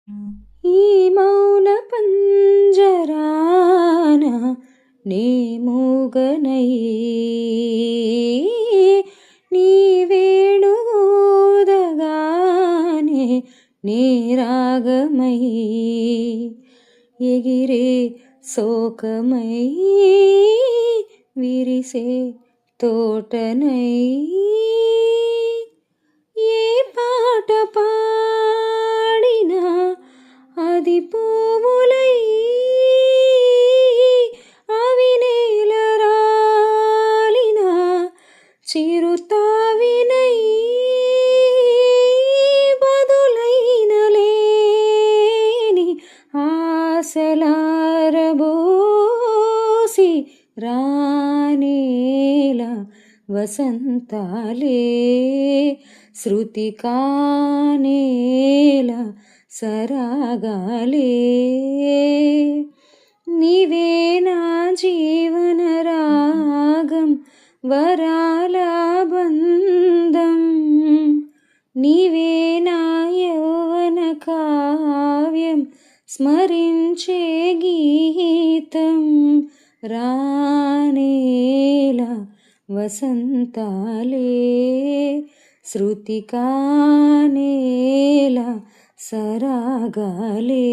ఈ మౌన పంజరాన నే మూగనై నీ వేణుగానే నే రాగమై ఎగిరే శోకమై విరిసే తోటనై ఏ పాట పాడినా అది పువ్వులై అవి నేల రాలిన చిరుతావినై బదులైన లేని ఆశలారబోసి రానేల వసంతాలే శృతి కానేల సరాగాలే నీవే నా జీవన రాగం వరాల బంధం నీవే నా యౌవన కావ్యం స్మరించే గీతం రానేల వసంతాలే శృతి కానేల సరాగాలే.